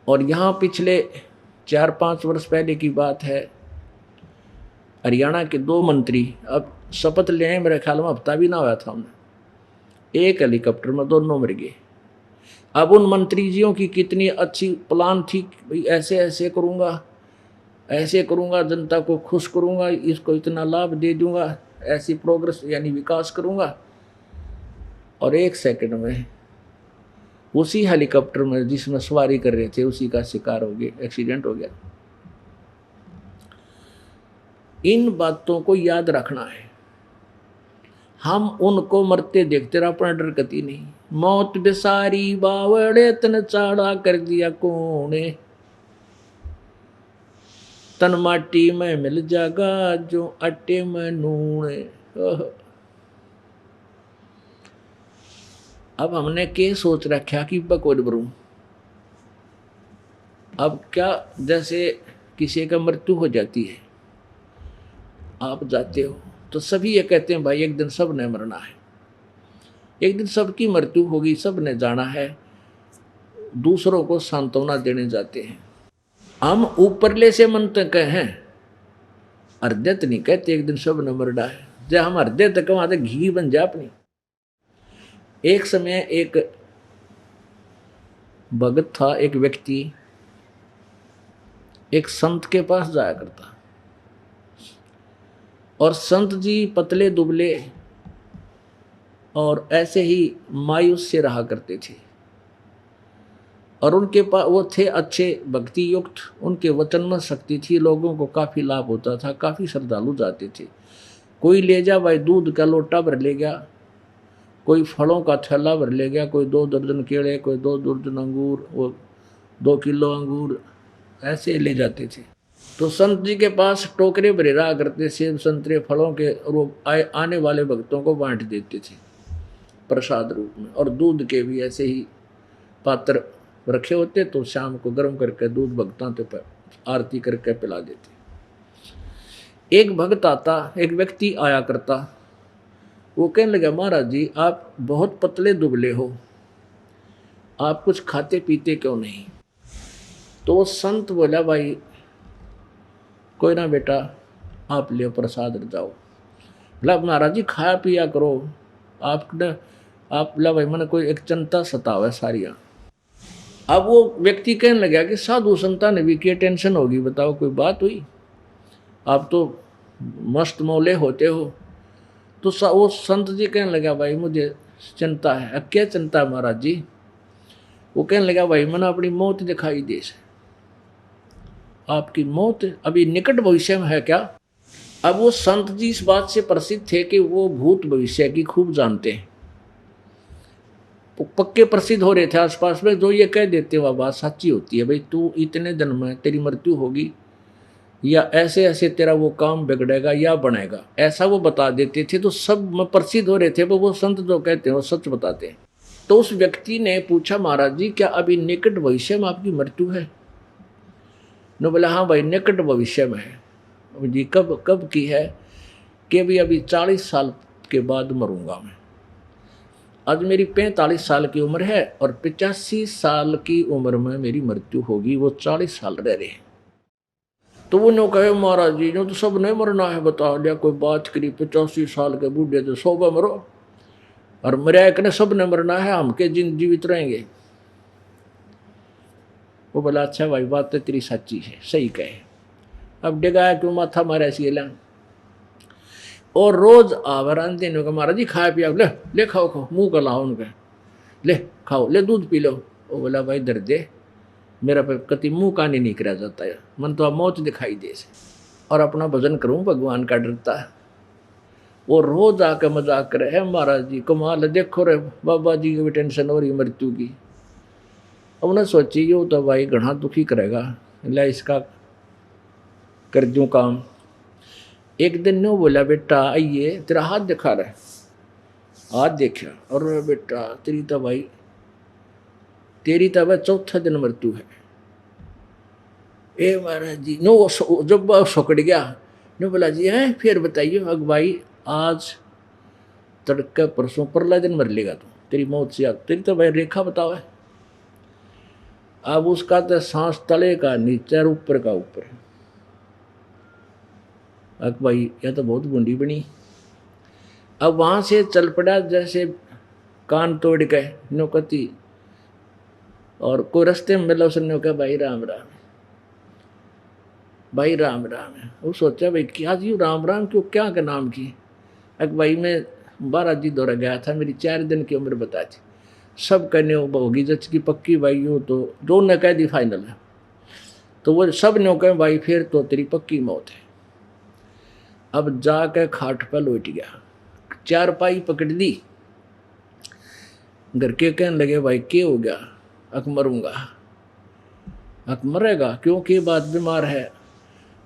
और यहाँ पिछले 4-5 वर्ष पहले की बात है, हरियाणा के 2 मंत्री अब शपथ ले आए, मेरे ख्याल में हफ्ता भी ना हुआ था उन्हें, एक हेलीकॉप्टर में दोनों मर गए। अब उन मंत्री जियों की कितनी अच्छी प्लान थी, भाई ऐसे ऐसे करूँगा, ऐसे करूँगा, जनता को खुश करूँगा, इसको इतना लाभ दे दूँगा, ऐसी प्रोग्रेस यानी विकास करूँगा, और 1 सेकंड में उसी हेलीकॉप्टर में जिसमें सवारी कर रहे थे उसी का शिकार हो गया, एक्सीडेंट हो गया। इन बातों को याद रखना है। हम उनको मरते देखते रह, अपना डर गति नहीं। मौत बेसारी बावड़े तन चाड़ा कर दिया कोने, तन माटी में मिल जागा जो आटे में नून। अब हमने के सोच रखा कि बकौल बरूं। अब क्या, जैसे किसी का मृत्यु हो जाती है, आप जाते हो तो सभी ये कहते हैं भाई एक दिन सब ने मरना है, एक दिन सबकी मृत्यु होगी, सब ने जाना है, दूसरों को सांत्वना देने जाते हैं। हम ऊपरले से मन तक हैं, हृदय नहीं कहते एक दिन सब ने मरना है। जब हम हृदय तक वहां तक घी बन जाए अपनी। एक समय एक भगत था, एक व्यक्ति एक संत के पास जाया करता, और संत जी पतले दुबले और ऐसे ही मायूस से रहा करते थे, और उनके पास वो थे अच्छे भक्ति युक्त, उनके वचन में शक्ति थी, लोगों को काफ़ी लाभ होता था, काफ़ी श्रद्धालु जाते थे। कोई ले जा भाई दूध का लोटा भर ले गया, कोई फलों का थैला भर ले गया, कोई 2 दर्जन केले, कोई 2 दर्जन अंगूर, वो 2 किलो अंगूर ऐसे ले जाते थे। तो संत जी के पास टोकरे भरे रहा करते, सेब संतरे फलों के, और वो आने वाले भक्तों को बांट देते थे प्रसाद रूप में। और दूध के भी ऐसे ही पात्र रखे होते, तो शाम को गर्म करके दूध भक्तों पे आरती करके पिला देते। एक भक्त आता, एक व्यक्ति आया करता, वो कहने लगा महाराज जी आप बहुत पतले दुबले हो, आप कुछ खाते पीते क्यों नहीं? तो संत बोला भाई कोई ना बेटा, आप ले प्रसाद जाओ। बोला महाराज जी खाया पिया करो, आपने आप ला भाई मैंने कोई एक चिंता सतावा सारिया। अब वो व्यक्ति कहने लगा कि साधु संता ने भी क्या टेंशन होगी, बताओ कोई बात हुई, आप तो मस्त मौले होते हो। तो वो संत जी कहने लगा भाई मुझे चिंता है। क्या चिंता है महाराज जी? वो कहने लगा भाई मैंने अपनी मौत दिखाई दे से। आपकी मौत अभी निकट भविष्य में है क्या? अब वो संत जी इस बात से प्रसिद्ध थे कि वो भूत भविष्य की खूब जानते हैं, पक्के प्रसिद्ध हो रहे थे आसपास में, जो ये कह देते वह बात सच्ची होती है, भाई तू इतने दिन में तेरी मृत्यु होगी, या ऐसे ऐसे तेरा वो काम बिगड़ेगा या बनेगा, ऐसा वो बता देते थे। तो सब में प्रसिद्ध हो रहे थे, वो संत जो कहते हैं वो सच बताते हैं। तो उस व्यक्ति ने पूछा महाराज जी क्या अभी निकट भविष्य में आपकी मृत्यु है? ने बोला हाँ भाई निकट भविष्य में है। जी कब कब की है? कि अभी 40 साल के बाद मरूंगा मैं। आज मेरी 45 साल की उम्र है और 85 साल की उम्र में मेरी मृत्यु होगी, वो 40 साल रह रहे हैं। तो वो नो कहे महाराज जी जो तो सब नहीं मरना है, बता लिया कोई बात करी, 85 साल के बूढ़े तो 100 मरो, और मरिया एक ने सब ने मरना है, हम के जिन जीवित रहेंगे। वो बोला अच्छा भाई बात तो तेरी सच्ची है, सही कहे। अब डिगाया क्यों माथा मारा सी ला, और रोज आवरण देने का महाराज जी खाया पिया, ले ले खाओ खाओ, मुँह का लाओ उनके, ले खाओ, ले दूध पी लो। वो बोला भाई दर्दे मेरा पे कति मुँह का नहीं निकला जाता है, मन तो अब मौत दिखाई दे से, और अपना भजन करूँ भगवान का डरता है। वो रोज आकर मजाक करे है महाराज जी कमाल, देखो रे बाबा जी की भी टेंशन हो रही मृत्यु की। अब उन्हें सोची यो तो भाई घना दुखी करेगा, ला इसका कर दूँ काम। एक दिन ने बोला बेटा आइए तेरा हाथ दिखा रहा है, हाथ देखा, और बेटा तेरी तो भाई चौथा दिन मृत्यु है। ए महाराज जी नो जब सोकड़ गया, नो बोला जी है फिर बताइए। अग भाई आज तड़का परसों परला दिन मर लेगा तू, तेरी मौत से तेरी तो भाई रेखा बताओ है। अब उसका तो सांस तले का नीचे और ऊपर का ऊपर। अब भाई यह तो बहुत बूंदी बनी। अब वहां से चल पड़ा जैसे कान तोड़ के नौकती, और कोई रास्ते में मिला, उसने कहा भाई राम राम, भाई राम राम है। वो सोचा भाई क्या जी राम राम क्यों, क्या का नाम की। अब भाई मैं बारात जी दौरा गया था, मेरी 4 दिन की उम्र बता दी। सब कहने होगी जच की पक्की भाई हो, तो जो ने कह दी फाइनल है, तो वो सब ने कहे भाई फिर तो तेरी पक्की मौत है। अब जाकर खाट पर लौट गया, 4 पाई पकड़ दी। घर के कहने लगे भाई क्या हो गया। अक मरूंगा। अक मरेगा क्योंकि बात बीमार है।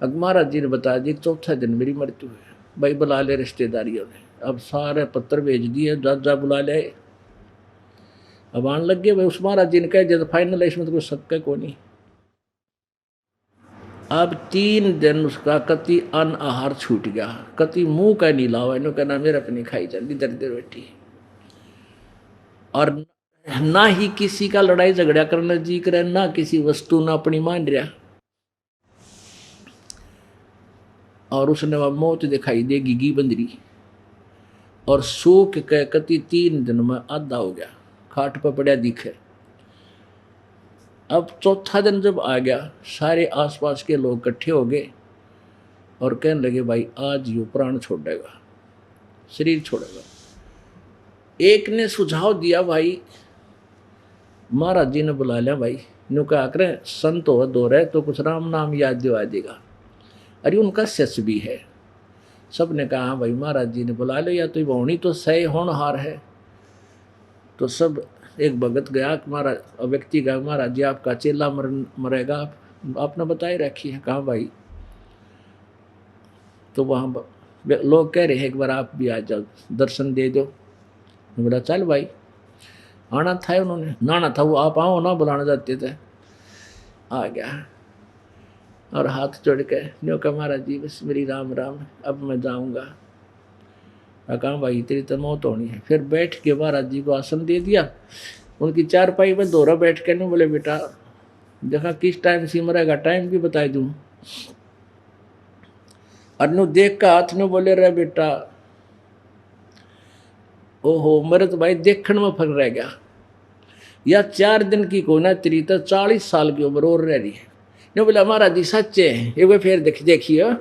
अक महाराज जी ने बता दी 4था दिन मेरी मृत्यु है। भाई बुला ले रिश्तेदारियों ने, अब सारे पत्र भेज दिए, जा बुला ले। अब आने लग गए भाई। उस महाराज जी ने कह दिया फाइनल है, इसमें तो कोई शक है कोई नहीं। अब 3 दिन उसका कति अन्न आहार छूट गया, कति मुंह का नहीं लावा, इन्हों कहना मेरा अपनी खाई चल इधर इधर बैठी, और ना ही किसी का लड़ाई झगड़ा करना जी करे, ना किसी वस्तु ना अपनी मान रहा। और उसने वह मौत दिखाई देगी घी बंदरी, और शोक के कति 3 दिन में आधा हो गया, खाट पर पड़ा दिखे। अब 4था दिन जब आ गया, सारे आसपास के लोग इकट्ठे हो गए और कहने लगे भाई आज यू प्राण छोड़ेगा, शरीर छोड़ेगा। एक ने सुझाव दिया भाई, महाराज जी ने बुला लिया भाई, नु कहा करें संत हो दो रहे तो कुछ राम नाम याद दिवा देगा। अरे उनका सच भी है। सब ने कहा भाई महाराज जी ने बुला लो, या तो वाणी तो सही होनहार है। तो सब एक भगत गया, महाराज व्यक्ति गया, महाराज जी आपका चेला मरेगा, आपने बताए रखी है। कहा भाई, तो वहाँ लोग कह रहे हैं एक बार आप भी आ जाओ, दर्शन दे दो। बोला चल भाई। आना था उन्होंने, ना था वो, आप आओ ना, बुलाना जाते थे। आ गया और हाथ जोड़ के न्यो का महाराज जी बस मेरी राम राम, अब मैं जाऊंगा। कहा भाई तेरी तो मौत होनी है। फिर बैठ के महाराज जी को आसन दे दिया, उनकी 4 पाई में दोहरा बैठ के नहीं बोले बेटा देखा किस टाइम से मरेगा, टाइम भी बता दूं। और नु देख का हाथ में बोले रहे बेटा, ओहो मरे तो भाई देखने में फर्क रह गया। या 4 दिन की को ना, तेरी तो 40 साल की उम्र और रह रही है। ने बोला महाराज जी सच्चे हैं, एक बार फिर देखिए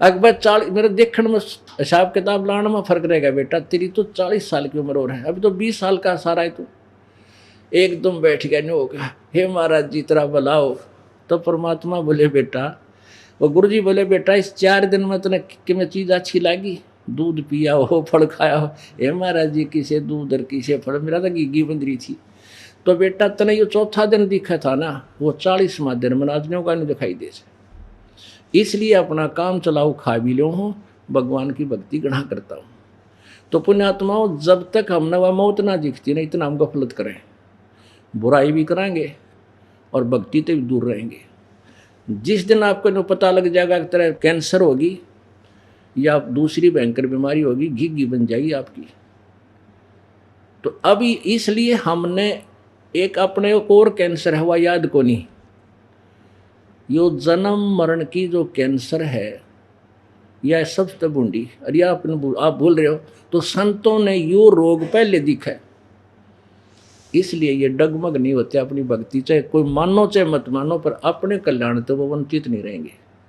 अकबर 40, मेरे देखने में हिसाब किताब लाने में फर्क रहेगा बेटा, तेरी तो 40 साल की उम्र और है, अभी तो 20 साल का सारा है तू। एकदम बैठ गया, नहीं होगा हे महाराज जी तेरा बुलाओ। तो परमात्मा बोले बेटा, वो गुरु जी बोले बेटा इस 4 दिन में तूने किमें चीज़ अच्छी लगी, दूध पिया हो फल खाया हो। हे महाराज जी किसे दूध और किसे फल, मेरा तो घी बंदरी थी। तो बेटा तने ये 4था दिन दिखा था ना, वो 40वां दिन में नाचने का नहीं दिखाई दे से। इसलिए अपना काम चलाओ, खा भी लो हूँ, भगवान की भक्ति गढ़ा करता हूँ। तो पुण्यात्माओं जब तक हमने वह मौत ना दिखती ना, इतना हम गफलत करें, बुराई भी कराएंगे और भक्ति से भी दूर रहेंगे। जिस दिन आपको पता लग जाएगा कि तरह कैंसर होगी या दूसरी भयंकर बीमारी होगी, घी बन जाएगी आपकी। तो अभी इसलिए हमने एक अपने को और कैंसर है वह याद को नहीं, यो जन्म मरण की जो कैंसर है यह सबसे बूंदी। अरे आप भूल रहे हो, तो संतों ने यो रोग पहले दिखा, इसलिए ये डगमग नहीं होते अपनी भक्ति, चाहे कोई मानो चाहे मत मानो, पर अपने कल्याण तो वो वंचित नहीं रहेंगे।